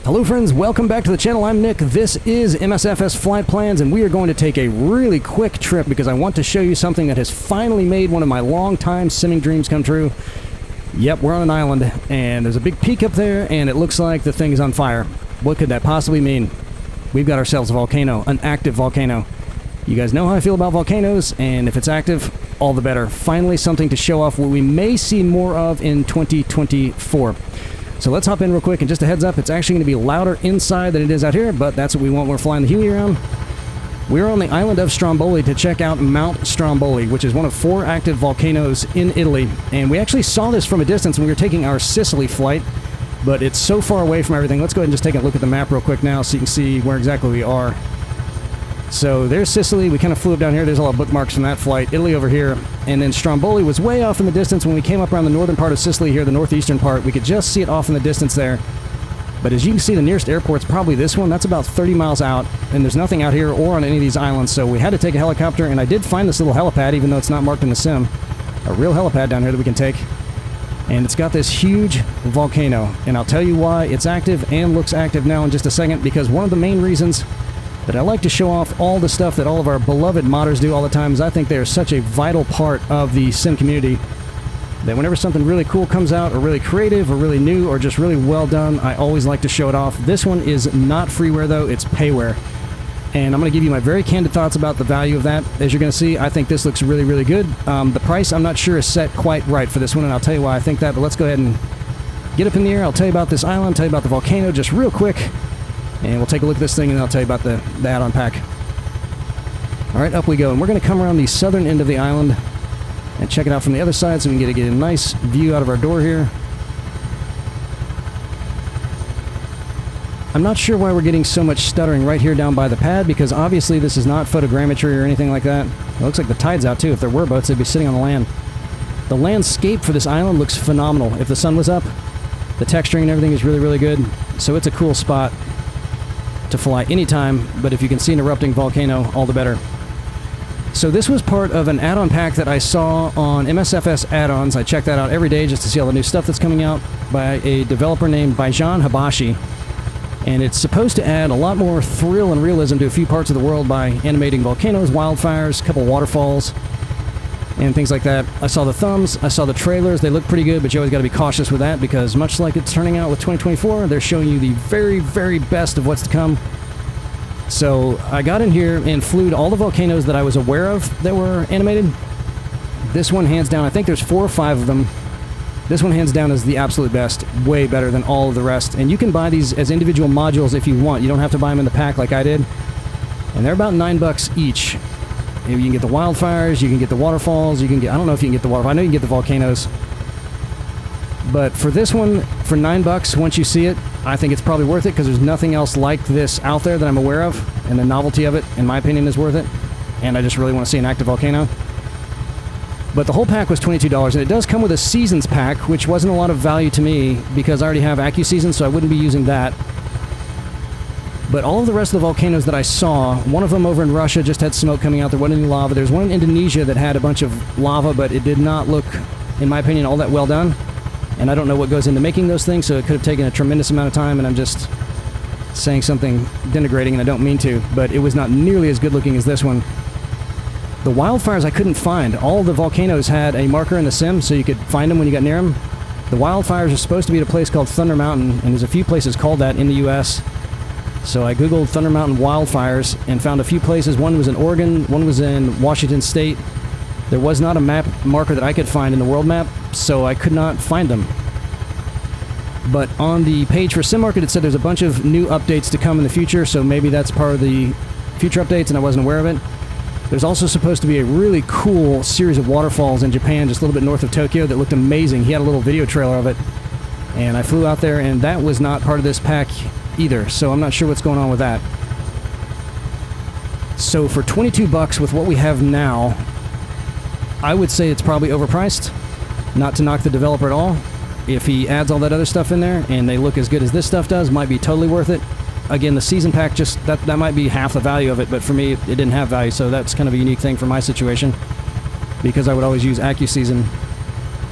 Hello friends, welcome back to the channel. I'm Nick. This is MSFS Flight Plans, and we are going to take a really quick trip because I want to show you something that has finally made one of my long-time simming dreams come true. Yep, we're on an island, and there's a big peak up there, and it looks like the thing is on fire. What could that possibly mean? We've got ourselves a volcano, an active volcano. You guys know how I feel about volcanoes, and if it's active, all the better. Finally, something to show off what we may see more of in 2024. So let's hop in real quick, and just a heads up, it's actually going to be louder inside than it is out here, but that's what we want when we're flying the Huey around. We're on the island of Stromboli to check out Mount Stromboli, which is one of 4 active volcanoes in Italy. And we actually saw this from a distance when we were taking our Sicily flight, but it's so far away from everything. Let's go ahead and just take a look at the map real quick now so you can see where exactly we are. So there's Sicily. We kind of flew up down here. There's a lot of bookmarks from that flight. Italy over here. And then Stromboli was way off in the distance when we came up around the northern part of Sicily here, the northeastern part. We could just see it off in the distance there. But as you can see, the nearest airport's probably this one. That's about 30 miles out. And there's nothing out here or on any of these islands. So we had to take a helicopter. And I did find this little helipad, even though it's not marked in the sim. A real helipad down here that we can take. And it's got this huge volcano. And I'll tell you why it's active and looks active now in just a second. Because one of the main reasons that I like to show off all the stuff that all of our beloved modders do all the time is I think they are such a vital part of the sim community that whenever something really cool comes out, or really creative, or really new, or just really well done, I always like to show it off. This one is not freeware though, it's payware. And I'm going to give you my very candid thoughts about the value of that. As you're going to see, I think this looks really, really good. The price, I'm not sure, is set quite right for this one, and I'll tell you why I think that, but let's go ahead and get up in the air. I'll tell you about this island, tell you about the volcano just real quick. And we'll take a look at this thing, and then I'll tell you about the Addon pack. Alright, up we go. And we're going to come around the southern end of the island and check it out from the other side so we can get a nice view out of our door here. I'm not sure why we're getting so much stuttering right here down by the pad, because obviously this is not photogrammetry or anything like that. It looks like the tide's out too. If there were boats, they'd be sitting on the land. The landscape for this island looks phenomenal. If the sun was up, the texturing and everything is really, really good. So it's a cool spot to fly anytime, but if you can see an erupting volcano, all the better. So this was part of an add-on pack that I saw on MSFS add-ons. I check that out every day just to see all the new stuff that's coming out by a developer named Bijan Habashi. And it's supposed to add a lot more thrill and realism to a few parts of the world by animating volcanoes, wildfires, a couple waterfalls, and things like that. I saw the thumbs, I saw the trailers, they look pretty good, but you always got to be cautious with that because much like it's turning out with 2024, they're showing you the very, very best of what's to come. So I got in here and flew to all the volcanoes that I was aware of that were animated. This one, hands down, I think there's 4 or 5 of them. This one, hands down, is the absolute best, way better than all of the rest. And you can buy these as individual modules if you want. You don't have to buy them in the pack like I did. And they're about $9 each. You can get the wildfires, you can get the waterfalls, you can get, I don't know if you can get the waterfalls, I know you can get the volcanoes. But for this one, for $9, once you see it, I think it's probably worth it because there's nothing else like this out there that I'm aware of, and the novelty of it, in my opinion, is worth it. And I just really want to see an active volcano. But the whole pack was $22, and it does come with a seasons pack, which wasn't a lot of value to me because I already have AccuSeasons, so I wouldn't be using that. But all of the rest of the volcanoes that I saw, one of them over in Russia just had smoke coming out. There wasn't any lava. There's one in Indonesia that had a bunch of lava, but it did not look, in my opinion, all that well done. And I don't know what goes into making those things, so it could have taken a tremendous amount of time, and I'm just saying something denigrating, and I don't mean to, but it was not nearly as good looking as this one. The wildfires I couldn't find. All the volcanoes had a marker in the sim, so you could find them when you got near them. The wildfires are supposed to be at a place called Thunder Mountain, and there's a few places called that in the U.S., so I googled Thunder Mountain wildfires and found a few places. One was in Oregon, one was in Washington State. There was not a map marker that I could find in the world map, so I could not find them. But on the page for SimMarket, it said there's a bunch of new updates to come in the future, so maybe that's part of the future updates and I wasn't aware of it. There's also supposed to be a really cool series of waterfalls in Japan, just a little bit north of Tokyo, that looked amazing. He had a little video trailer of it, and I flew out there, and that was not part of this pack either, so I'm not sure what's going on with that. So for $22 with what we have now, I would say it's probably overpriced. Not to knock the developer at all. If he adds all that other stuff in there and they look as good as this stuff does, might be totally worth it. Again, the season pack, just that might be half the value of it, but for me it didn't have value, so that's kind of a unique thing for my situation because I would always use AccuSeason.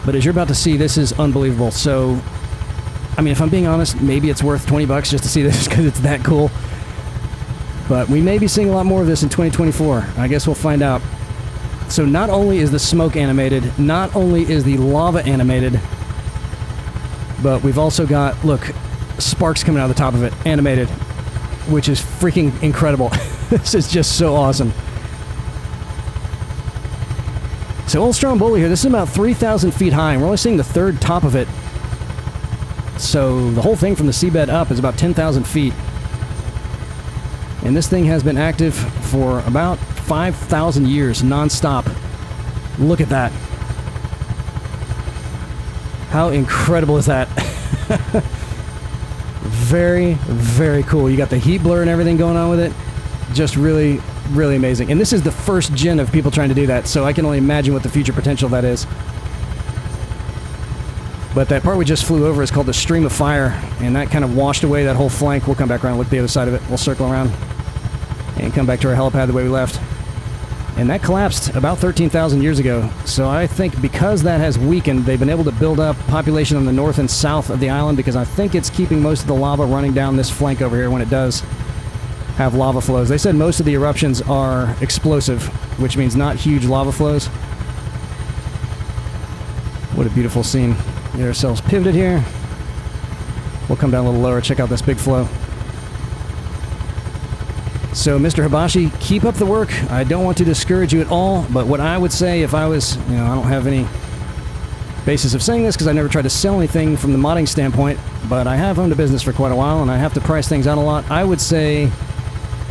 But as you're about to see, this is unbelievable. So I mean, if I'm being honest, maybe it's worth $20 just to see this because it's that cool. But we may be seeing a lot more of this in 2024. I guess we'll find out. So not only is the smoke animated, not only is the lava animated, but we've also got, look, sparks coming out of the top of it, animated, which is freaking incredible. This is just so awesome. So old Stromboli here, this is about 3,000 feet high, and we're only seeing the third top of it. So the whole thing from the seabed up is about 10,000 feet. And this thing has been active for about 5,000 years, non-stop. Look at that. How incredible is that? Very, very cool. You got the heat blur and everything going on with it. Just really, really amazing. And this is the first gen of people trying to do that, so I can only imagine what the future potential of that is. But that part we just flew over is called the Stream of Fire, and that kind of washed away that whole flank. We'll come back around and look at the other side of it. We'll circle around and come back to our helipad the way we left. And that collapsed about 13,000 years ago. So I think because that has weakened, they've been able to build up population on the north and south of the island, because I think it's keeping most of the lava running down this flank over here when it does have lava flows. They said most of the eruptions are explosive, which means not huge lava flows. What a beautiful scene. Get ourselves pivoted here. We'll come down a little lower, check out this big flow. So, Mr. Habashi, keep up the work. I don't want to discourage you at all, but what I would say if I was, I don't have any basis of saying this because I never tried to sell anything from the modding standpoint, but I have owned a business for quite a while and I have to price things out a lot. I would say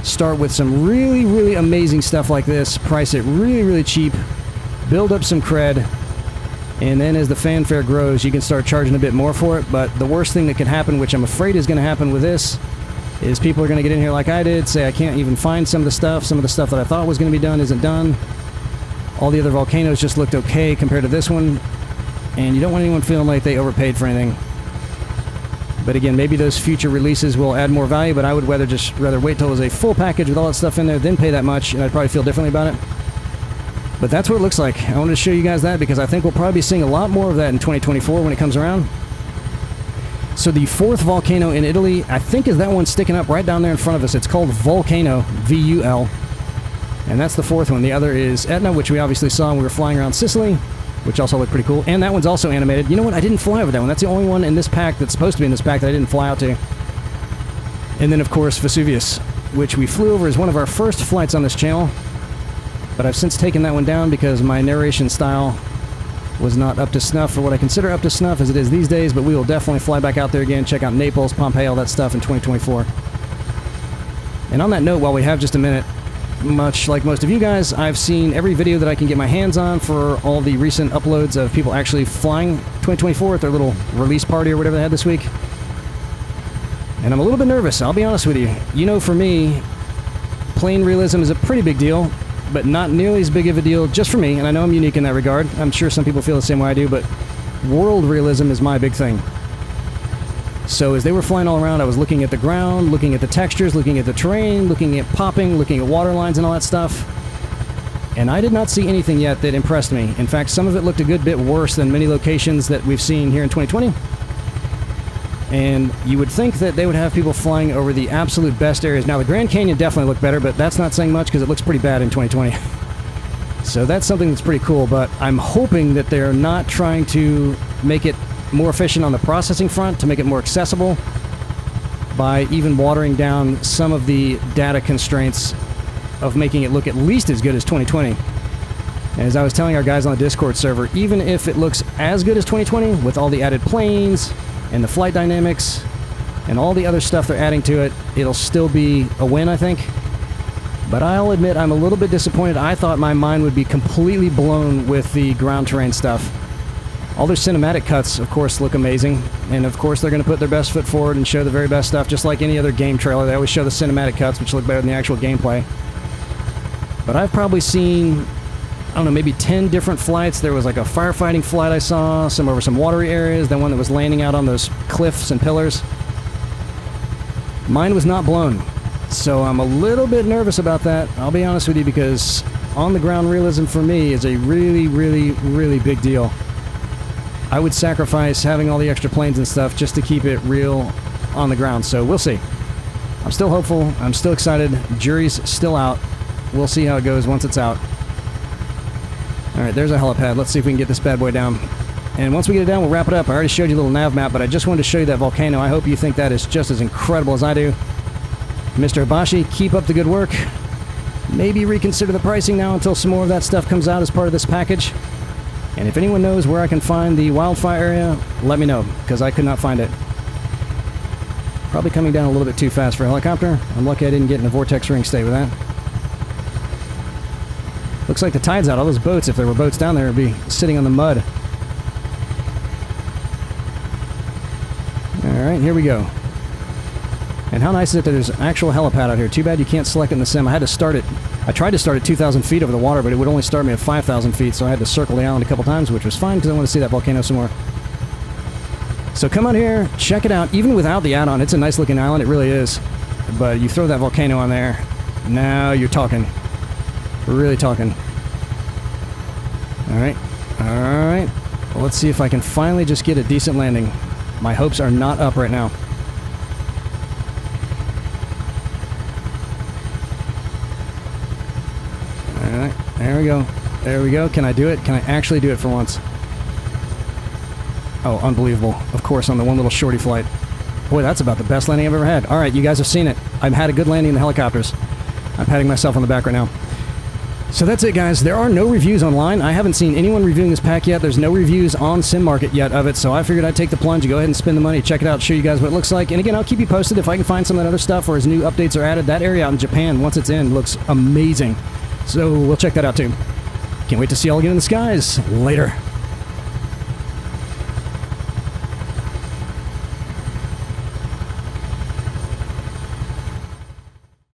start with some really, really amazing stuff like this, price it really, really cheap, build up some cred, and then as the fanfare grows, you can start charging a bit more for it. But the worst thing that could happen, which I'm afraid is going to happen with this, is people are going to get in here like I did, say I can't even find some of the stuff that I thought was going to be done isn't done. All the other volcanoes just looked okay compared to this one, and you don't want anyone feeling like they overpaid for anything. But again, maybe those future releases will add more value, but I would rather wait till it was a full package with all that stuff in there, then pay that much, and I'd probably feel differently about it. But that's what it looks like. I wanted to show you guys that because I think we'll probably be seeing a lot more of that in 2024 when it comes around. So the fourth volcano in Italy, I think is that one sticking up right down there in front of us. It's called Volcano, V-U-L. And that's the fourth one. The other is Etna, which we obviously saw when we were flying around Sicily, which also looked pretty cool. And that one's also animated. You know what? I didn't fly over that one. That's the only one in this pack that's supposed to be in this pack that I didn't fly out to. And then, of course, Vesuvius, which we flew over as one of our first flights on this channel. But I've since taken that one down because my narration style was not up to snuff, or what I consider up to snuff as it is these days, but we will definitely fly back out there again, check out Naples, Pompeii, all that stuff in 2024. And on that note, while we have just a minute, much like most of you guys, I've seen every video that I can get my hands on for all the recent uploads of people actually flying 2024 at their little release party or whatever they had this week. And I'm a little bit nervous, I'll be honest with you. You know, for me, plane realism is a pretty big deal, but not nearly as big of a deal just for me, and I know I'm unique in that regard. I'm sure some people feel the same way I do, but world realism is my big thing. So as they were flying all around, I was looking at the ground, looking at the textures, looking at the terrain, looking at popping, looking at water lines and all that stuff. And I did not see anything yet that impressed me. In fact, some of it looked a good bit worse than many locations that we've seen here in 2020. And you would think that they would have people flying over the absolute best areas. Now, the Grand Canyon definitely looked better, but that's not saying much because it looks pretty bad in 2020. So that's something that's pretty cool, but I'm hoping that they're not trying to make it more efficient on the processing front, to make it more accessible, by even watering down some of the data constraints of making it look at least as good as 2020. And as I was telling our guys on the Discord server, even if it looks as good as 2020, with all the added planes, and the flight dynamics, and all the other stuff they're adding to it, it'll still be a win, I think. But I'll admit I'm a little bit disappointed. I thought my mind would be completely blown with the ground terrain stuff. All their cinematic cuts, of course, look amazing. And of course, they're going to put their best foot forward and show the very best stuff, just like any other game trailer. They always show the cinematic cuts, which look better than the actual gameplay. But I've probably seen, I don't know, maybe 10 different flights. There was like a firefighting flight I saw, some over some watery areas, then one that was landing out on those cliffs and pillars. Mine was not blown. So I'm a little bit nervous about that, I'll be honest with you, because on-the-ground realism for me is a really, really, really big deal. I would sacrifice having all the extra planes and stuff just to keep it real on the ground. So we'll see. I'm still hopeful. I'm still excited. Jury's still out. We'll see how it goes once it's out. Alright, there's a helipad. Let's see if we can get this bad boy down. And once we get it down, we'll wrap it up. I already showed you a little nav map, but I just wanted to show you that volcano. I hope you think that is just as incredible as I do. Mr. Habashi, keep up the good work. Maybe reconsider the pricing now until some more of that stuff comes out as part of this package. And if anyone knows where I can find the wildfire area, let me know, because I could not find it. Probably coming down a little bit too fast for a helicopter. I'm lucky I didn't get in a vortex ring stay with that. Looks like the tide's out. All those boats, if there were boats down there, would be sitting on the mud. Alright, here we go. And how nice is it that there's an actual helipad out here. Too bad you can't select it in the sim. I had to start it. I tried to start at 2,000 feet over the water, but it would only start me at 5,000 feet, so I had to circle the island a couple times, which was fine because I want to see that volcano some more. So come out here, check it out. Even without the add-on, it's a nice looking island. It really is. But you throw that volcano on there, now you're talking. Really talking. Alright. Alright. Well, let's see if I can finally just get a decent landing. My hopes are not up right now. Alright. There we go. There we go. Can I do it? Can I actually do it for once? Oh, unbelievable. Of course, on the one little shorty flight. Boy, that's about the best landing I've ever had. Alright, you guys have seen it. I've had a good landing in the helicopters. I'm patting myself on the back right now. So that's it, guys. There are no reviews online. I haven't seen anyone reviewing this pack yet. There's no reviews on Sim Market yet of it, so I figured I'd take the plunge, go ahead and spend the money, check it out, show you guys what it looks like. And again, I'll keep you posted if I can find some of that other stuff or as new updates are added. That area out in Japan, once it's in, looks amazing. So we'll check that out too. Can't wait to see y'all again in the skies. Later.